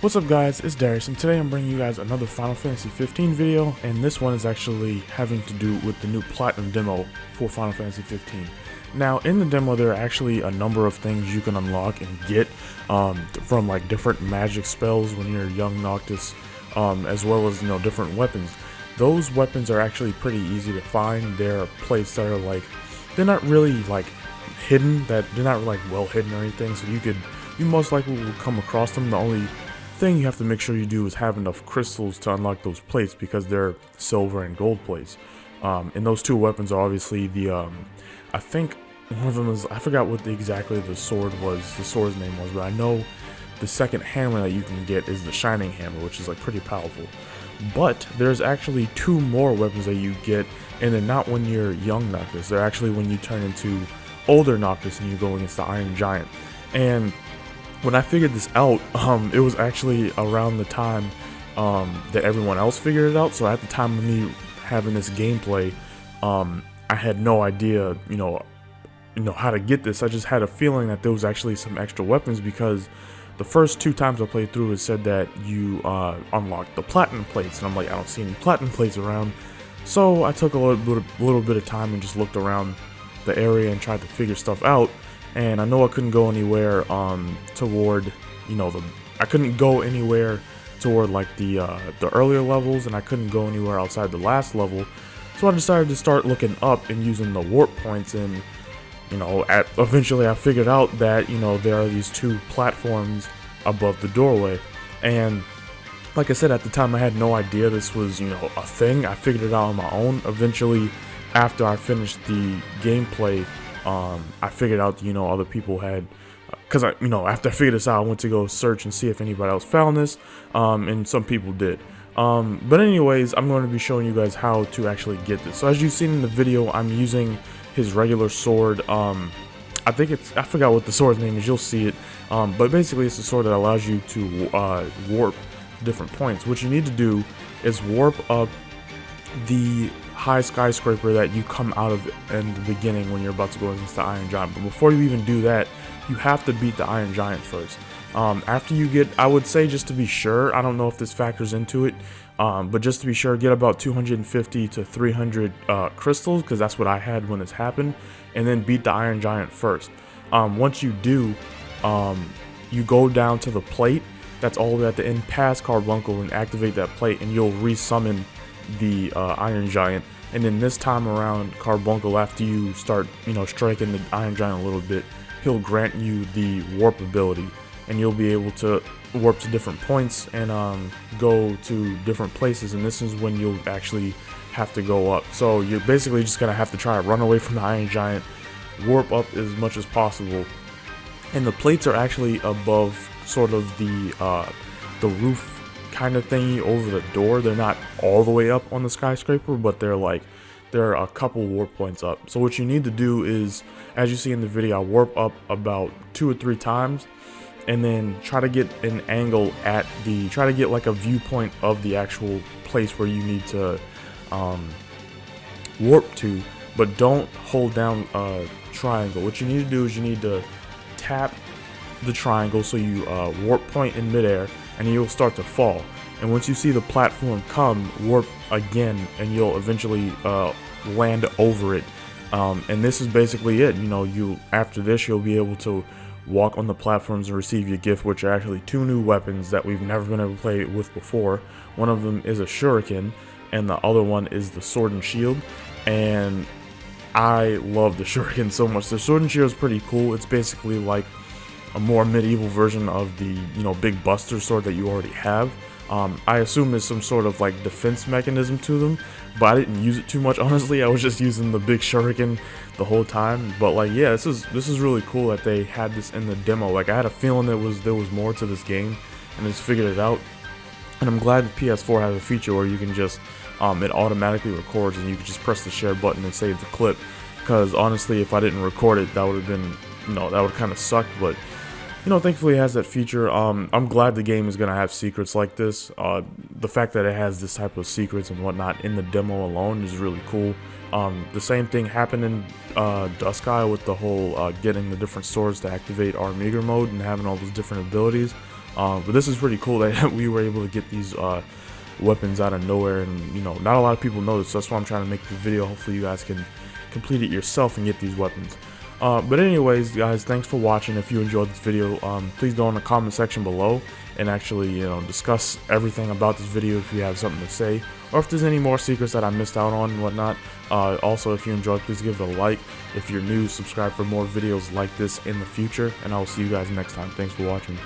What's up guys, it's Darius, and today I'm bringing you guys another Final Fantasy 15 video, and this one is actually having to do with the new Platinum demo for Final Fantasy 15. Now, in the demo there are actually a number of things you can unlock and get from like different magic spells when you're young Noctis, as well as different weapons. Those weapons are actually pretty easy to find. They're placed that are like, they're not really like hidden, that they're not like well hidden or anything, so you most likely will come across them. The only thing you have to make sure you do is have enough crystals to unlock those plates, because they're silver and gold plates. And those two weapons are obviously the I think one of them is, I forgot what exactly the sword's name was, but I know the second hammer that you can get is the Shining Hammer, which is like pretty powerful. But there's actually two more weapons that you get, and they're not when you're young Noctis. They're actually when you turn into older Noctis and you go against the Iron Giant. And when I figured this out, it was actually around the time that everyone else figured it out. So at the time of me having this gameplay, I had no idea, how to get this. I just had a feeling that there was actually some extra weapons, because the first two times I played through, it said that you unlocked the platinum plates, and I'm like, I don't see any platinum plates around. So I took a little bit of time and just looked around the area and tried to figure stuff out. And I know I couldn't go anywhere toward, I couldn't go anywhere toward like the earlier levels, and I couldn't go anywhere outside the last level. So I decided to start looking up and using the warp points, and eventually I figured out that there are these two platforms above the doorway. And like I said, at the time I had no idea this was a thing. I figured it out on my own. Eventually, after I finished the gameplay, I figured out other people had, because after I figured this out, I went to go search and see if anybody else found this, and some people did. But anyways, I'm going to be showing you guys how to actually get this. So as you've seen in the video, I'm using his regular sword. I forgot what the sword's name is, you'll see it, but basically it's a sword that allows you to warp different points. What you need to do is warp up the high skyscraper that you come out of in the beginning when you're about to go against the Iron Giant. But before you even do that, you have to beat the Iron Giant first. After you get, I would say, just to be sure, I don't know if this factors into it, but just to be sure, get about 250 to 300 crystals, because that's what I had when this happened, and then beat the Iron Giant first. Once you do, you go down to the plate that's all the way at the end past Carbuncle and activate that plate, and you'll resummon the Iron Giant. And then this time around, Carbuncle, after you start striking the Iron Giant a little bit, he'll grant you the warp ability, and you'll be able to warp to different points and go to different places. And this is when you'll actually have to go up. So you're basically just gonna have to try to run away from the Iron Giant, warp up as much as possible. And the plates are actually above sort of the roof kind of thingy over the door. They're not all the way up on the skyscraper, but they're a couple warp points up. So what you need to do is, as you see in the video, I warp up about 2 or 3 times, and then try to get an angle at try to get like a viewpoint of the actual place where you need to warp to, but don't hold down a triangle. What you need to do is you need to tap the triangle so you warp point in midair, and you'll start to fall. And once you see the platform come, warp again, and you'll eventually land over it. And this is basically it. After this, you'll be able to walk on the platforms and receive your gift, which are actually 2 new weapons that we've never been able to play with before. One of them is a shuriken, and the other one is the sword and shield. And I love the shuriken so much. The sword and shield is pretty cool. It's basically like a more medieval version of the big buster sword that you already have. I assume there's some sort of like defense mechanism to them, but I didn't use it too much, honestly. I was just using the big shuriken the whole time. But like, yeah, this is really cool that they had this in the demo. Like, I had a feeling there was more to this game, and just figured it out. And I'm glad the PS4 has a feature where you can just it automatically records, and you can just press the share button and save the clip. Because honestly, if I didn't record it, that would have been that would kind of suck. But thankfully it has that feature. I'm glad the game is going to have secrets like this. The fact that it has this type of secrets and whatnot in the demo alone is really cool. The same thing happened in Dusky with the whole getting the different swords to activate our meager mode and having all those different abilities. But this is pretty cool that we were able to get these weapons out of nowhere, and you know, not a lot of people know this, so that's why I'm trying to make the video. Hopefully you guys can complete it yourself and get these weapons. But anyways, guys, thanks for watching. If you enjoyed this video, please go in the comment section below and actually, you know, discuss everything about this video if you have something to say, or if there's any more secrets that I missed out on and whatnot. Also, if you enjoyed, please give it a like. If you're new, subscribe for more videos like this in the future, and I will see you guys next time. Thanks for watching.